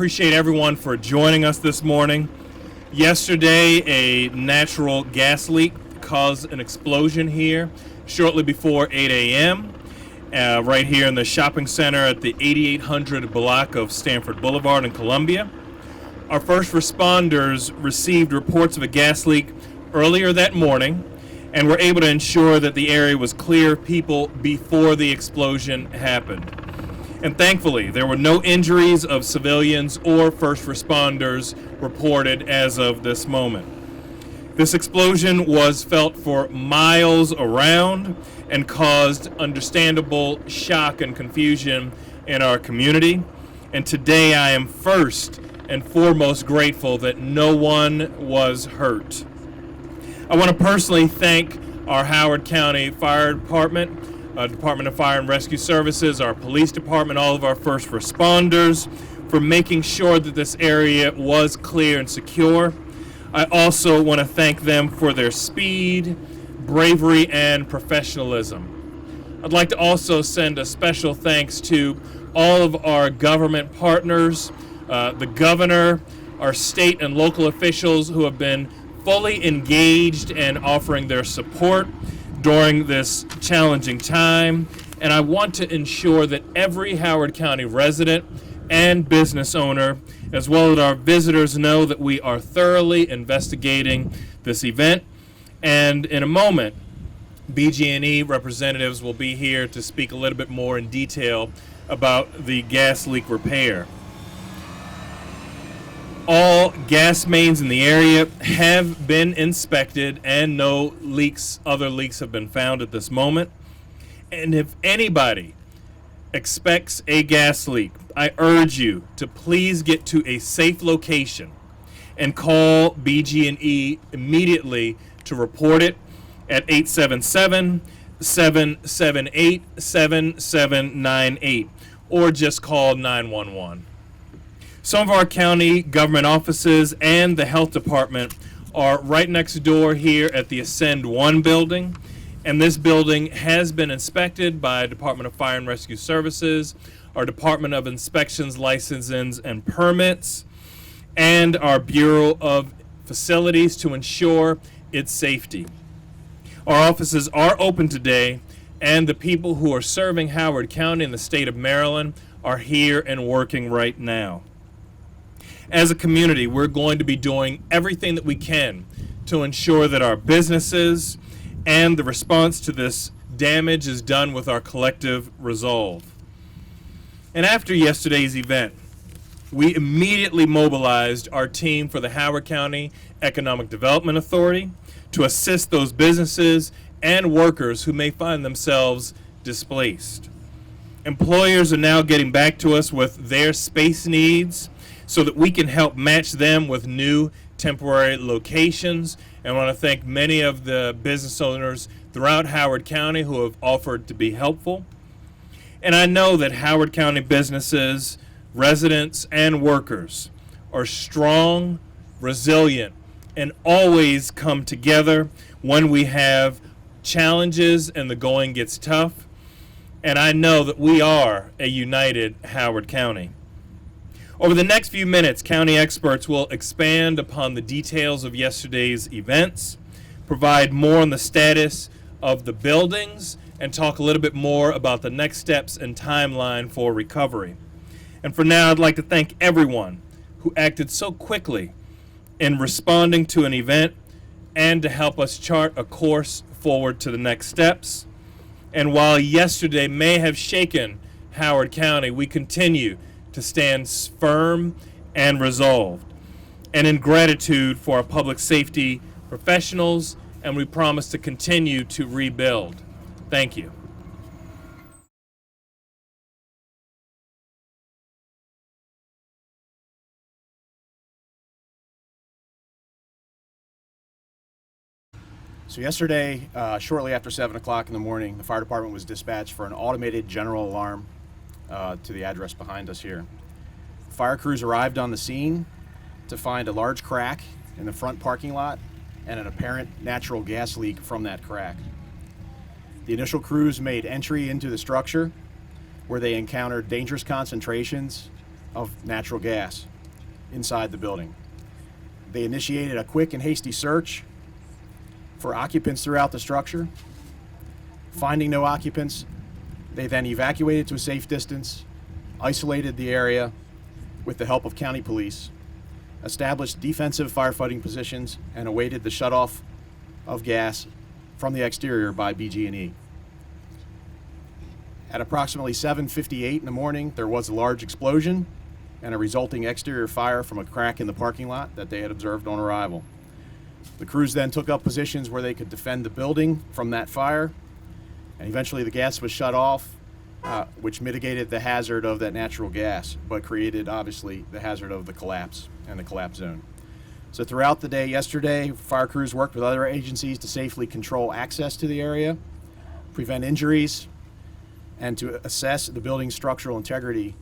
appreciate everyone for joining us this morning. Yesterday, a natural gas leak caused an explosion here shortly before 8 a.m. Right here in the shopping center at the 8800 block of Stanford Boulevard in Columbia. Our first responders received reports of a gas leak earlier that morning and were able to ensure that the area was clear of people before the explosion happened. And thankfully, there were no injuries of civilians or first responders reported as of this moment. This explosion was felt for miles around and caused understandable shock and confusion in our community. And today I am first and foremost grateful that no one was hurt. I want to personally thank our Howard County Fire Department, Department of Fire and Rescue Services, our police department, all of our first responders for making sure that this area was clear and secure. I also want to thank them for their speed, bravery, and professionalism. I'd like to also send a special thanks to all of our government partners, the governor, our state and local officials who have been fully engaged and offering their support during this challenging time. And I want to ensure that every Howard County resident and business owner, as well as our visitors, know that we are thoroughly investigating this event. And in a moment, BG&E representatives will be here to speak a little bit more in detail about the gas leak repair. All gas mains in the area have been inspected and no other leaks have been found at this moment. And if anybody expects a gas leak, I urge you to please get to a safe location and call BG&E immediately to report it at 877-778-7798 or just call 911. Some of our county government offices and the health department are right next door here at the Ascend 1 building, and this building has been inspected by Department of Fire and Rescue Services, our Department of Inspections, Licenses, and Permits, and our Bureau of Facilities to ensure its safety. Our offices are open today, and the people who are serving Howard County in the state of Maryland are here and working right now. As a community, we're going to be doing everything that we can to ensure that our businesses and the response to this damage is done with our collective resolve. And after yesterday's event, we immediately mobilized our team for the Howard County Economic Development Authority to assist those businesses and workers who may find themselves displaced. Employers are now getting back to us with their space needs so that we can help match them with new temporary locations. And I want to thank many of the business owners throughout Howard County who have offered to be helpful. And I know that Howard County businesses, residents, and workers are strong, resilient, and always come together when we have challenges and the going gets tough. And I know that we are a united Howard County. Over the next few minutes, county experts will expand upon the details of yesterday's events, provide more on the status of the buildings, and talk a little bit more about the next steps and timeline for recovery. And for now, I'd like to thank everyone who acted so quickly in responding to an event and to help us chart a course forward to the next steps. And while yesterday may have shaken Howard County, we continue to stand firm and resolved, and in gratitude for our public safety professionals, and we promise to continue to rebuild. Thank you. So yesterday, shortly after 7 o'clock in the morning, the fire department was dispatched for an automated general alarm to the address behind us here. Fire crews arrived on the scene to find a large crack in the front parking lot and an apparent natural gas leak from that crack. The initial crews made entry into the structure where they encountered dangerous concentrations of natural gas inside the building. They initiated a quick and hasty search for occupants throughout the structure. Finding no occupants, they then evacuated to a safe distance, isolated the area with the help of county police, established defensive firefighting positions, and awaited the shutoff of gas from the exterior by BG&E. At approximately 7:58 in the morning, there was a large explosion and a resulting exterior fire from a crack in the parking lot that they had observed on arrival. The crews then took up positions where they could defend the building from that fire, and eventually the gas was shut off, which mitigated the hazard of that natural gas, but created, obviously, the hazard of the collapse and the collapse zone. So throughout the day yesterday, fire crews worked with other agencies to safely control access to the area, prevent injuries, and to assess the building's structural integrity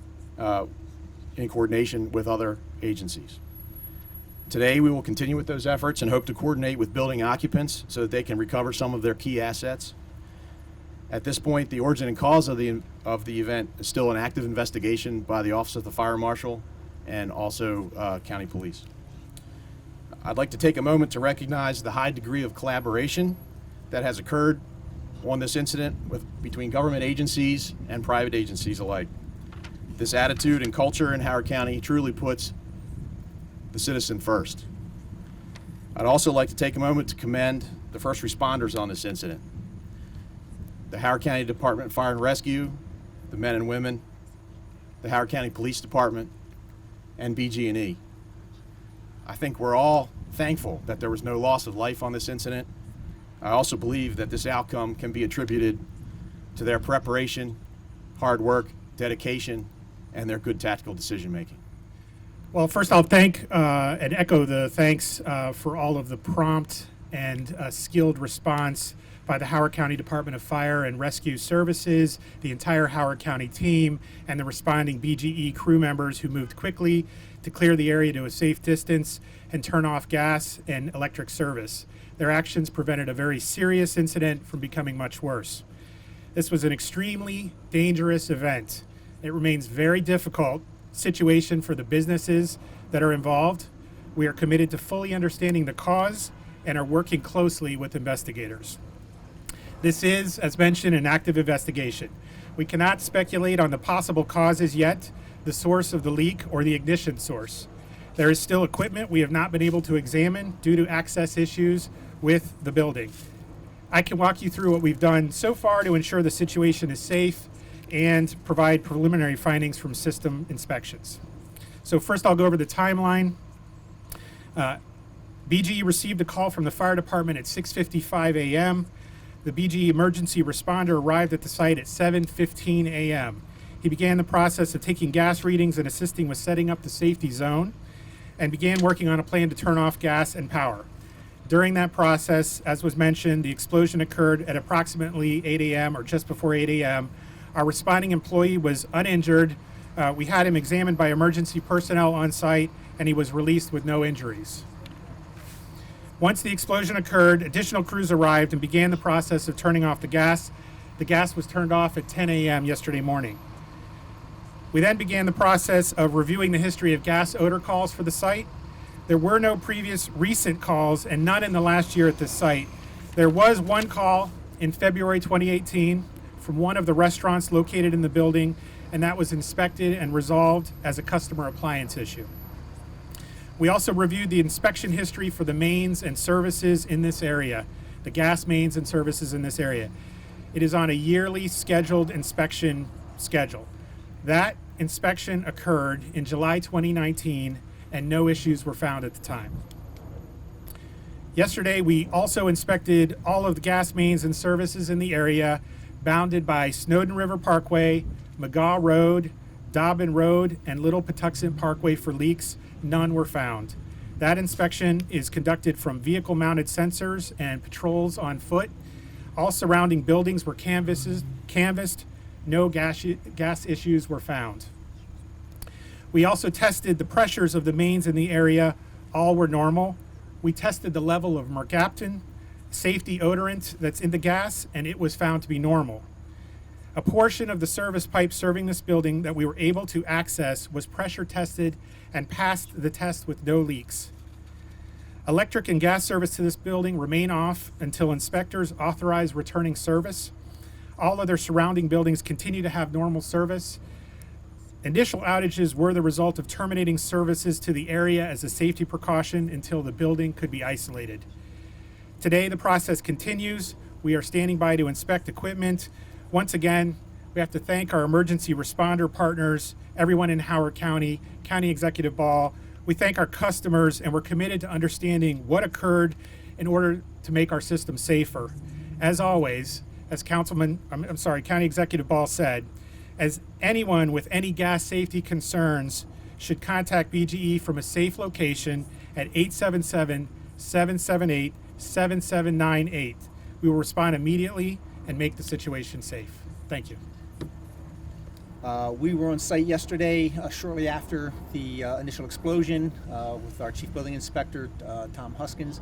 in coordination with other agencies. Today, we will continue with those efforts and hope to coordinate with building occupants so that they can recover some of their key assets. At this point, the origin and cause of the event is still an active investigation by the Office of the Fire Marshal and also County Police. I'd like to take a moment to recognize the high degree of collaboration that has occurred on this incident between government agencies and private agencies alike. This attitude and culture in Howard County truly puts the citizen first. I'd also like to take a moment to commend the first responders on this incident. The Howard County Department of Fire and Rescue, the men and women, the Howard County Police Department, and BG&E. I think we're all thankful that there was no loss of life on this incident. I also believe that this outcome can be attributed to their preparation, hard work, dedication, and their good tactical decision making. Well, first I'll thank and echo the thanks for all of the prompt and skilled response by the Howard County Department of Fire and Rescue Services, the entire Howard County team, and the responding BGE crew members who moved quickly to clear the area to a safe distance and turn off gas and electric service. Their actions prevented a very serious incident from becoming much worse. This was an extremely dangerous event. It remains very difficult situation for the businesses that are involved. We are committed to fully understanding the cause and are working closely with investigators. This is, as mentioned, an active investigation. We cannot speculate on the possible causes yet, the source of the leak, or the ignition source. There is still equipment we have not been able to examine due to access issues with the building. I can walk you through what we've done so far to ensure the situation is safe and provide preliminary findings from system inspections. So first I'll go over the timeline. BGE received a call from the fire department at 6:55 a.m. The BGE emergency responder arrived at the site at 7:15 a.m. He began the process of taking gas readings and assisting with setting up the safety zone and began working on a plan to turn off gas and power. During that process, as was mentioned, the explosion occurred at approximately 8 a.m. or just before 8 a.m. Our responding employee was uninjured. We had him examined by emergency personnel on site, and he was released with no injuries. Once the explosion occurred, additional crews arrived and began the process of turning off the gas. The gas was turned off at 10 a.m. yesterday morning. We then began the process of reviewing the history of gas odor calls for the site. There were no previous recent calls and none in the last year at this site. There was one call in February 2018 from one of the restaurants located in the building, and that was inspected and resolved as a customer appliance issue. We also reviewed the inspection history for the mains and services in this area, the gas mains and services in this area. It is on a yearly scheduled inspection schedule. That inspection occurred in July 2019, and no issues were found at the time. Yesterday, we also inspected all of the gas mains and services in the area, bounded by Snowden River Parkway, McGaw Road, Dobbin Road, and Little Patuxent Parkway for leaks. None were found. That inspection is conducted from vehicle-mounted sensors and patrols on foot. All surrounding buildings were canvassed. No gas issues were found. We also tested the pressures of the mains in the area. All were normal. We tested the level of mercaptan, safety odorant that's in the gas, and it was found to be normal. A portion of the service pipe serving this building that we were able to access was pressure tested and passed the test with no leaks. Electric and gas service to this building remain off until inspectors authorize returning service. All other surrounding buildings continue to have normal service. Initial outages were the result of terminating services to the area as a safety precaution until the building could be isolated. Today, the process continues. We are standing by to inspect equipment. Once again, we have to thank our emergency responder partners, everyone in Howard County, County Executive Ball. We thank our customers, and we're committed to understanding what occurred in order to make our system safer. As always, as County Executive Ball said, as anyone with any gas safety concerns should contact BGE from a safe location at 877-778-7798. We will respond immediately and make the situation safe. Thank you. We were on site yesterday, shortly after the initial explosion, with our Chief Building Inspector, Tom Huskins.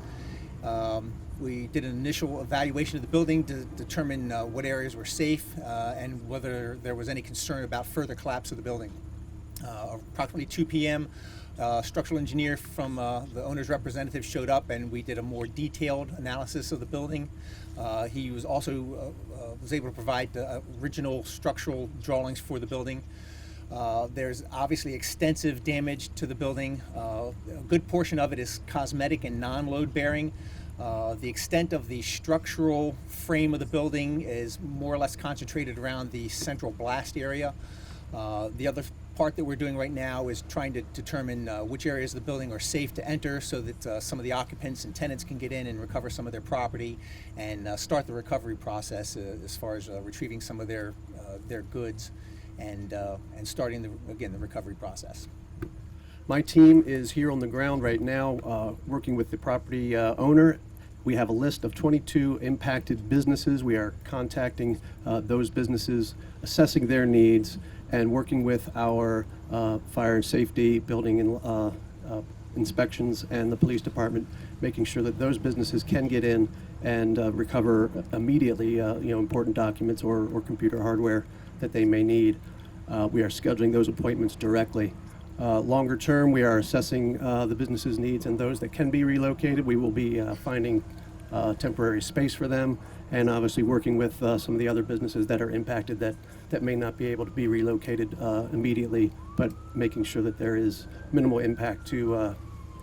We did an initial evaluation of the building to determine what areas were safe and whether there was any concern about further collapse of the building. Approximately 2 p.m., structural engineer from the owner's representative showed up, and we did a more detailed analysis of the building. He was also was able to provide the original structural drawings for the building. There's obviously extensive damage to the building. A good portion of it is cosmetic and non-load bearing. The extent of the structural frame of the building is more or less concentrated around the central blast area. The other part that we're doing right now is trying to determine which areas of the building are safe to enter so that some of the occupants and tenants can get in and recover some of their property and start the recovery process as far as retrieving some of their goods and starting the recovery process. My team is here on the ground right now working with the property owner. We have a list of 22 impacted businesses. We are contacting those businesses, assessing their needs, and working with our fire and safety, building and inspections, and the police department, making sure that those businesses can get in and recover immediately important documents or computer hardware that they may need. We are scheduling those appointments directly. Longer term, we are assessing the business's needs, and those that can be relocated, we will be finding temporary space for them, and obviously working with some of the other businesses that are impacted that may not be able to be relocated immediately, but making sure that there is minimal impact to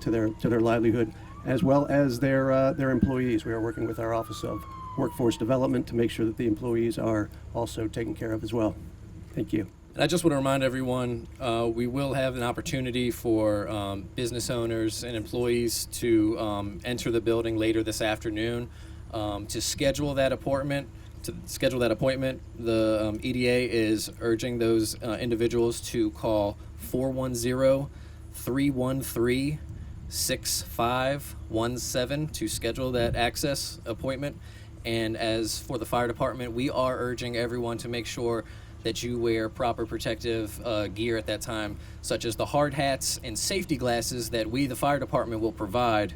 their livelihood, as well as their employees. We are working with our Office of Workforce Development to make sure that the employees are also taken care of as well. Thank you. And I just want to remind everyone, we will have an opportunity for business owners and employees to enter the building later this afternoon. To schedule that appointment, the EDA is urging those individuals to call 410-313-6517 to schedule that access appointment. And as for the fire department, we are urging everyone to make sure that you wear proper protective gear at that time, such as the hard hats and safety glasses that we, the fire department, will provide,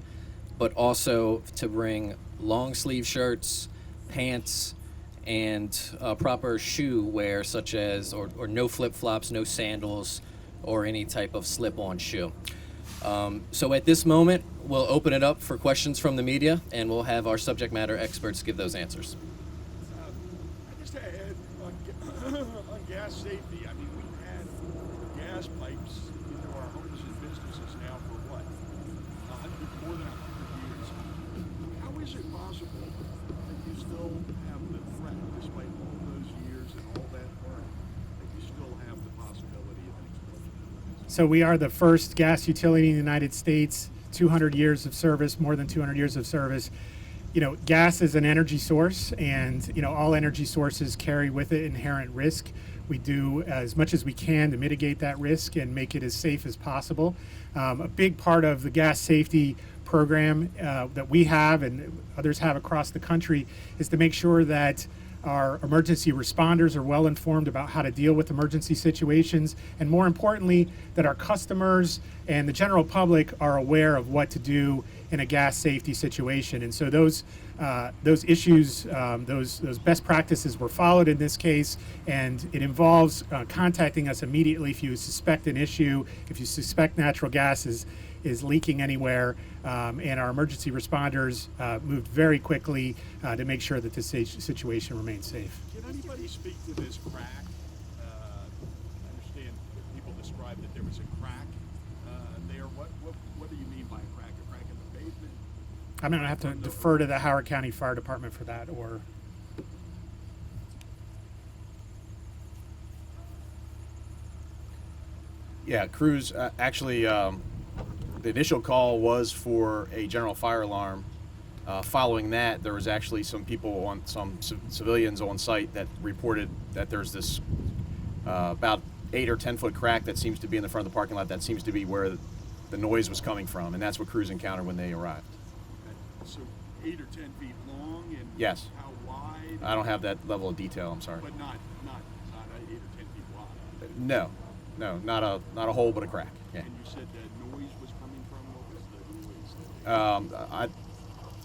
but also to bring long sleeve shirts, pants, and proper shoe wear, such as, or no flip-flops, no sandals, or any type of slip-on shoe. So at this moment, we'll open it up for questions from the media, and we'll have our subject matter experts give those answers. Just to add on gas safety, I mean, we've had gas pipes into our homes and businesses now for what? More than 100 years. How is it possible that you still have the threat, despite all those years and all that work, that you still have the possibility of an explosion? So we are the first gas utility in the United States, 200 years of service, more than 200 years of service. Gas is an energy source, and all energy sources carry with it inherent risk. We do as much as we can to mitigate that risk and make it as safe as possible. A big part of the gas safety program that we have and others have across the country is to make sure that our emergency responders are well informed about how to deal with emergency situations, and more importantly, that our customers and the general public are aware of what to do in a gas safety situation. And so those issues, those best practices were followed in this case, and it involves contacting us immediately if you suspect an issue, if you suspect natural gas is leaking anywhere, and our emergency responders moved very quickly to make sure that this situation remains safe. Can anybody speak to this crack? I understand that people described that there was a crack there. What do you mean by a crack? A crack in the pavement? I'm going to have to defer to the Howard County Fire Department for that, or Yeah, crews actually, the initial call was for a general fire alarm. Following that, there was actually some civilians on site that reported that there's this about 8 or 10 foot crack that seems to be in the front of the parking lot. That seems to be where the noise was coming from, and that's what crews encountered when they arrived. So 8 or 10 feet long, and Yes. how wide? I don't have that level of detail. I'm sorry. But not 8 or 10 feet wide. No, not a hole, but a crack. Yeah. And you said that noise was coming from. What was the noise?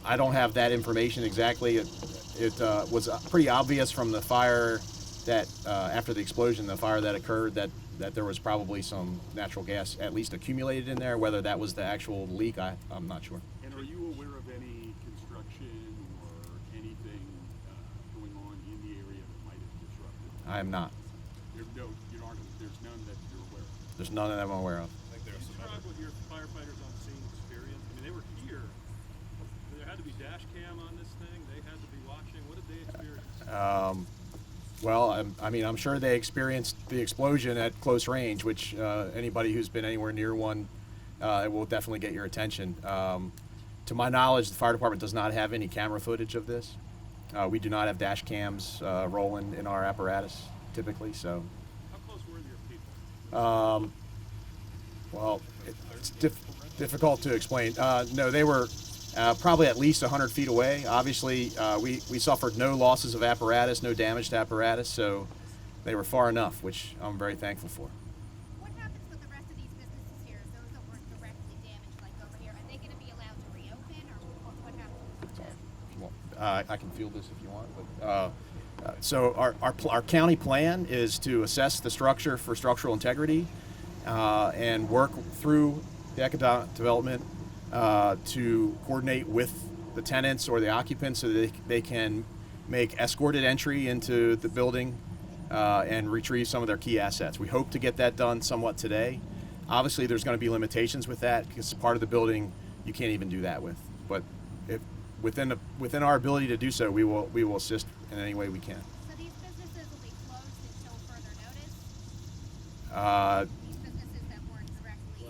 I don't have that information exactly. It was pretty obvious from the fire that after the explosion, the fire that occurred, that there was probably some natural gas at least accumulated in there. Whether that was the actual leak, I'm not sure. And are you aware of any construction or anything going on in the area that might have disrupted? I am not. There's none that you're aware of. There's none that I'm aware of. Describe what your firefighters on scene experienced. I mean, they were here. There had to be dash cam on this thing. They had to be watching. What did they experience? Well, I'm sure they experienced the explosion at close range, which anybody who's been anywhere near one, it will definitely get your attention. To my knowledge, the fire department does not have any camera footage of this. We do not have dash cams rolling in our apparatus typically, so. How close were your people? Well, it's difficult to explain. No, they were probably at least 100 feet away. Obviously, we suffered no losses of apparatus, no damage to apparatus, so they were far enough, which I'm very thankful for. What happens with the rest of these businesses here, those that weren't directly damaged, like over here? Are they going to be allowed to reopen, or what happens with them? Well, I can field this if you want, but so our county plan is to assess the structure for structural integrity and work through the economic development to coordinate with the tenants or the occupants so that they can make escorted entry into the building and retrieve some of their key assets. We hope to get that done somewhat today. Obviously, there's going to be limitations with that because part of the building you can't even do that with. But if within our ability to do so, we will assist in any way we can. So these businesses will be closed until further notice? These businesses that weren't directly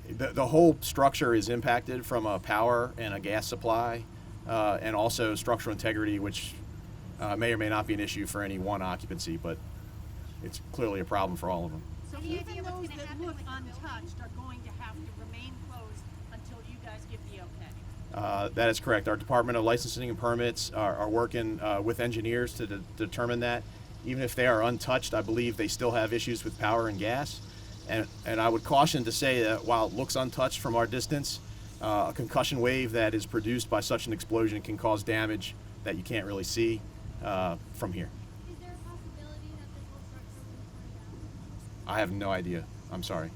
impacted? The whole structure is impacted from a power and a gas supply, and also structural integrity, which may or may not be an issue for any one occupancy, but it's clearly a problem for all of them. So Any idea even what's those gonna that happen look with the building? untouched are going to have to remain closed until you guys give the okay? That is correct. Our Department of Licensing and Permits are working with engineers to determine that. Even if they are untouched, I believe they still have issues with power and gas. And I would caution to say that while it looks untouched from our distance, a concussion wave that is produced by such an explosion can cause damage that you can't really see from here. Is there a possibility that this whole structure will be torn down? I have no idea. I'm sorry.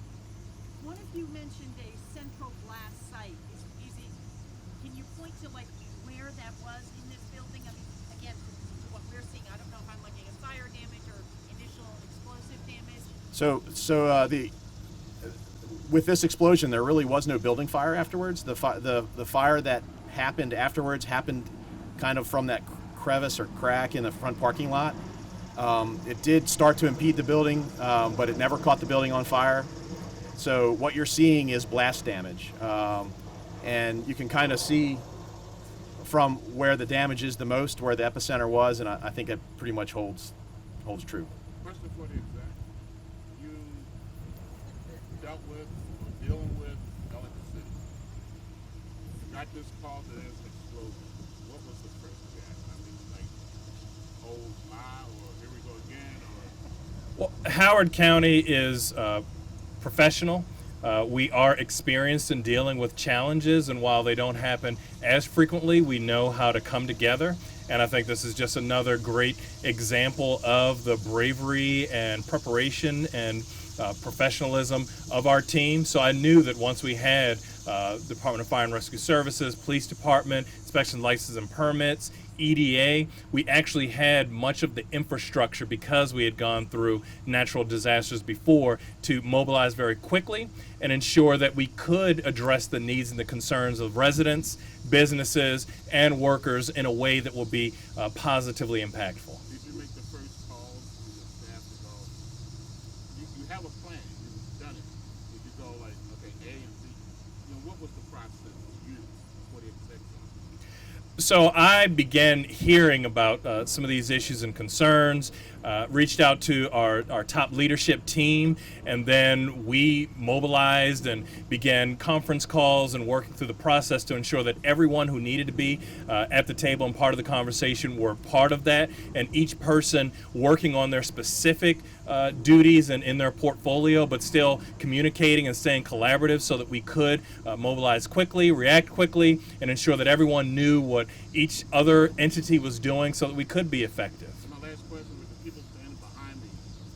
One of you mentioned a central glass site. Can you point to like where that was in this building? I mean, again, to what we're seeing, I don't know if I'm looking at fire damage or initial explosive damage. With this explosion, there really was no building fire afterwards. The fire that happened afterwards happened kind of from that crevice or crack in the front parking lot. It did start to impede the building, but it never caught the building on fire. So what you're seeing is blast damage, and you can kind of see from where the damage is the most, where the epicenter was, and I think that pretty much holds true. Question for the exec. You dealt with or dealing with Ellicott City. You got this call that there's an explosion. What was the first reaction? I mean, like, oh my, or here we go again, or Well, Howard County is professional. We are experienced in dealing with challenges, and while they don't happen as frequently, we know how to come together. And I think this is just another great example of the bravery and preparation and professionalism of our team. So I knew that once we had Department of Fire and Rescue Services, Police Department, Inspection, License and Permits, EDA, we actually had much of the infrastructure because we had gone through natural disasters before to mobilize very quickly and ensure that we could address the needs and the concerns of residents, businesses, and workers in a way that will be positively impactful. Did you make the first calls to your staff to go, you have a plan, you've done it. Did you go like, okay, A and B? You know, what was the process for you for the executive? So I began hearing about some of these issues and concerns, reached out to our top leadership team, and then we mobilized and began conference calls and working through the process to ensure that everyone who needed to be at the table and part of the conversation were part of that, and each person working on their specific duties and in their portfolio, but still communicating and staying collaborative so that we could mobilize quickly, react quickly, and ensure that everyone knew what each other entity was doing so that we could be effective. So my last question with the people standing behind me,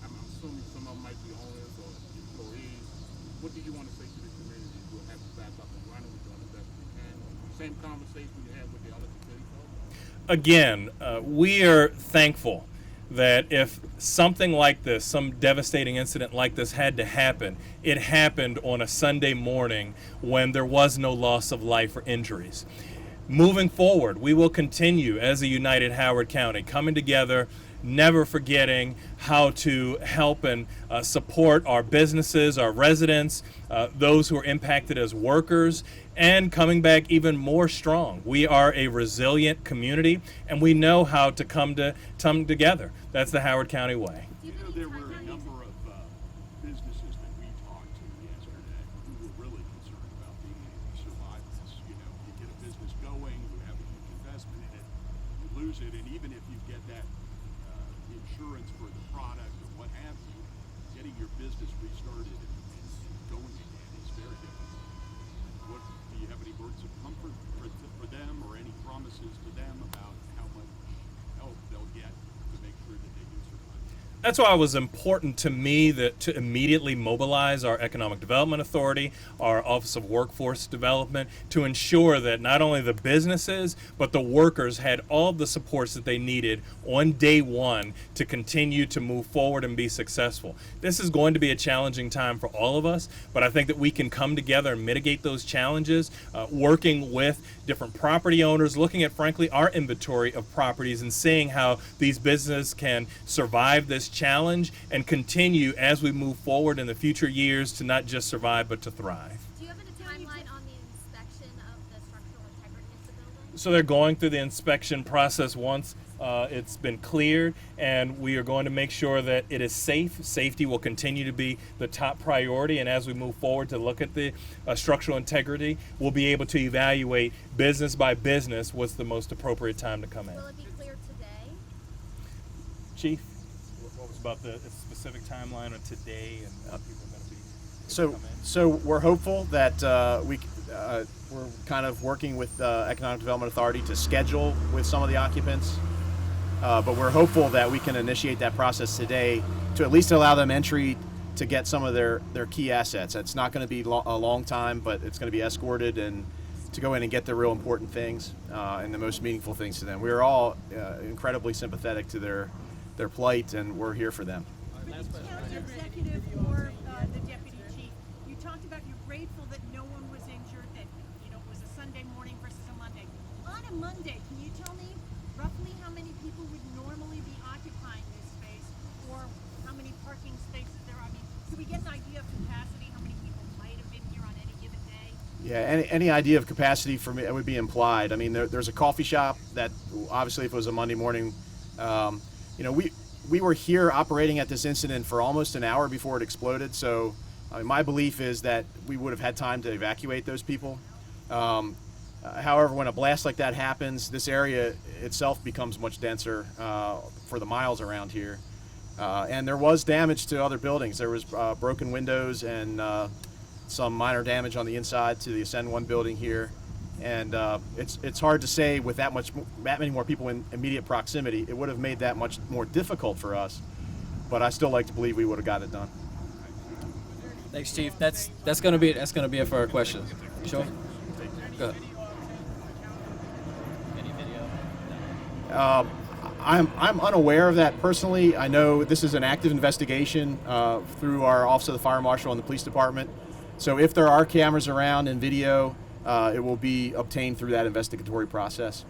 I'm assuming some of them might be owners or employees. What do you want to say to the community who have you back up and running, we're doing the best we can? Same conversation you had with the other city folks? Again, we are thankful that if something like this, some devastating incident like this had to happen, it happened on a Sunday morning when there was no loss of life or injuries. Moving forward, we will continue as a united Howard County, coming together, never forgetting how to help and support our businesses, our residents, those who are impacted as workers, and coming back even more strong. We are a resilient community, and we know how to come together. That's the Howard County way. You know, there were a number of businesses that we talked to yesterday who were really concerned about being able to survive this. You know, you get a business going, you have a huge investment in it, you lose it, and even if you get that insurance for the product or what have you, getting your business restarted and going again is very difficult. What, do you have any words of comfort for them or any promises to them about how much help they'll get to make sure that they do survive? That's why it was important to me that to immediately mobilize our Economic Development Authority, our Office of Workforce Development, to ensure that not only the businesses, but the workers had all of the supports that they needed on day one to continue to move forward and be successful. This is going to be a challenging time for all of us, but I think that we can come together and mitigate those challenges, working with different property owners, looking at, frankly, our inventory of properties and seeing how these businesses can survive this challenge and continue as we move forward in the future years to not just survive but to thrive. Do you have a timeline on the inspection of the structural integrity of the building? So they're going through the inspection process once it's been cleared, and we are going to make sure that it is safe. Safety will continue to be the top priority, and as we move forward to look at the structural integrity, we'll be able to evaluate business by business what's the most appropriate time to come in. Will it be cleared today? Chief, what was about the specific timeline of today and when people are going to be So, come in? so we're hopeful that we're kind of working with Economic Development Authority to schedule with some of the occupants, but we're hopeful that we can initiate that process today to at least allow them entry to get some of their key assets. It's not going to be a long time, but it's going to be escorted and to go in and get the real important things and the most meaningful things to them. We are all incredibly sympathetic to their plight, and we're here for them. County executive or the deputy chief, you talked about you're grateful that no one was injured, that it was a Sunday morning versus a Monday. On a Monday, can you tell me roughly how many people would normally be occupying this space, or how many parking spaces there are? I mean, do we get an idea of capacity, how many people might have been here on any given day? Yeah, any idea of capacity for me, it would be implied. I mean, there's a coffee shop that obviously, if it was a Monday morning, we were here operating at this incident for almost an hour before it exploded. So my belief is that we would have had time to evacuate those people. However, when a blast like that happens, this area itself becomes much denser for the miles around here. And there was damage to other buildings. There was broken windows and some minor damage on the inside to the Ascend 1 building here. And it's hard to say with that many more people in immediate proximity. It would have made that much more difficult for us, but I still like to believe we would have got it done. Thanks, Chief. That's gonna be it for our questions. Sure. Go ahead. Any video? I'm unaware of that personally. I know this is an active investigation through our Office of the Fire Marshal and the Police Department. So if there are cameras around and video, it will be obtained through that investigatory process.